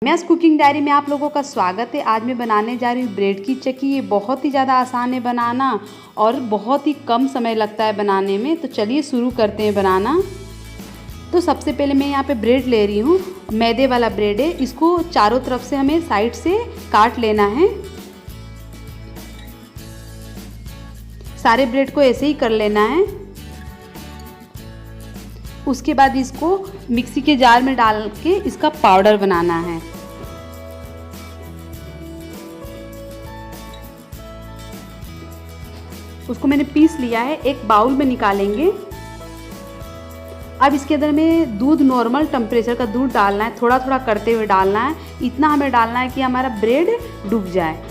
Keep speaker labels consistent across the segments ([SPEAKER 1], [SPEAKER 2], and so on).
[SPEAKER 1] सम्यास cooking diary में आप लोगों का स्वागत है। आज मैं बनाने जा रही हूँ ब्रेड की चक्की। ये बहुत ही ज़्यादा आसान है बनाना और बहुत ही कम समय लगता है बनाने में। तो चलिए शुरू करते हैं बनाना। तो सबसे पहले मैं यहाँ पे ब्रेड ले रही हूँ। मैदे वाला ब्रेड है। इसको चारों तरफ से हमें साइड से काट लेना है। सारे ब्रेड को ऐसे ही कर लेना है। उसके बाद इसको मिक्सी के जार में डाल के इसका पाउडर बनाना है। उसको मैंने पीस लिया है। एक बाउल में निकालेंगे। अब इसके अंदर में दूध, नॉर्मल टेम्परेचर का दूध डालना है। थोड़ा थोड़ा करते हुए डालना है। इतना हमें डालना है कि हमारा ब्रेड डूब जाए।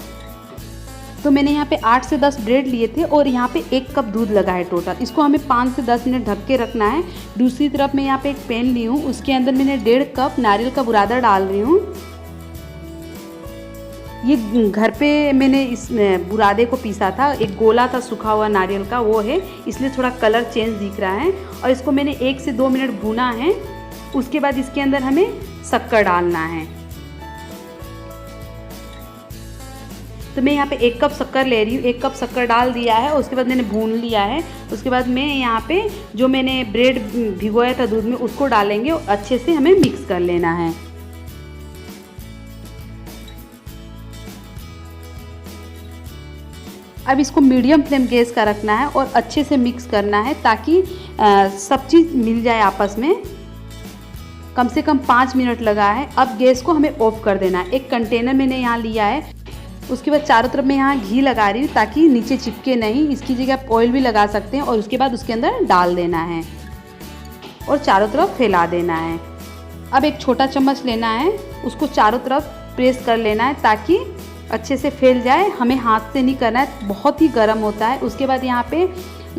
[SPEAKER 1] तो मैंने यहाँ पे 8 से 10 ब्रेड लिए थे और यहाँ पे 1 कप दूध लगा है टोटल। इसको हमें 5 से 10 मिनट ढक के रखना है। दूसरी तरफ मैं यहाँ पे एक पैन ली हूँ। उसके अंदर मैंने 1.5 कप नारियल का बुरादा डाल रही हूँ। ये घर पे मैंने इस बुरादे को पीसा था। एक गोला था सूखा हुआ नारियल का, वो है, इसलिए थोड़ा कलर चेंज दिख रहा है। और इसको मैंने 1 से 2 मिनट भूना है। उसके बाद इसके अंदर हमें शक्कर डालना है। तो मैं यहाँ पे 1 कप शक्कर ले रही हूँ। 1 कप शक्कर डाल दिया है। उसके बाद मैंने भून लिया है। उसके बाद मैं यहाँ पे जो मैंने ब्रेड भिगोया था दूध में उसको डालेंगे और अच्छे से हमें मिक्स कर लेना है। अब इसको मीडियम फ्लेम गैस का रखना है और अच्छे से मिक्स करना है ताकि सब चीज़ मिल जाए आपस में। कम से कम 5 मिनट लगा है। अब गैस को हमें ऑफ कर देना है। एक कंटेनर मैंने यहाँ लिया है। उसके बाद चारों तरफ मैं यहाँ घी लगा रही हूँ ताकि नीचे चिपके नहीं। इसकी जगह आप ऑयल भी लगा सकते हैं। और उसके बाद उसके अंदर डाल देना है और चारों तरफ फैला देना है। अब एक छोटा चम्मच लेना है। उसको चारों तरफ प्रेस कर लेना है ताकि अच्छे से फैल जाए। हमें हाथ से नहीं करना है, बहुत ही गर्म होता है। उसके बाद यहाँ पे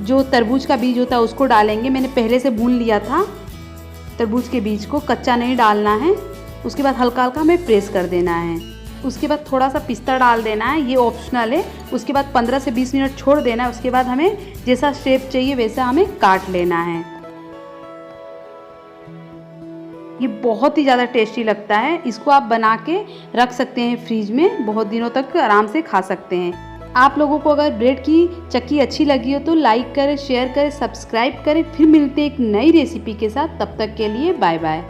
[SPEAKER 1] जो तरबूज का बीज होता है उसको डालेंगे। मैंने पहले से भून लिया था तरबूज के बीज को, कच्चा नहीं डालना है। उसके बाद हल्का हल्का हमें प्रेस कर देना है। उसके बाद थोड़ा सा पिस्ता डाल देना है, ये ऑप्शनल है। उसके बाद 15 से 20 मिनट छोड़ देना है। उसके बाद हमें जैसा शेप चाहिए वैसा हमें काट लेना है। ये बहुत ही ज़्यादा टेस्टी लगता है। इसको आप बना के रख सकते हैं फ्रिज में, बहुत दिनों तक आराम से खा सकते हैं। आप लोगों को अगर ब्रेड की चक्की अच्छी लगी हो तो लाइक करें, शेयर करें, सब्सक्राइब करें। फिर मिलते हैं एक नई रेसिपी के साथ। तब तक के लिए बाय बाय।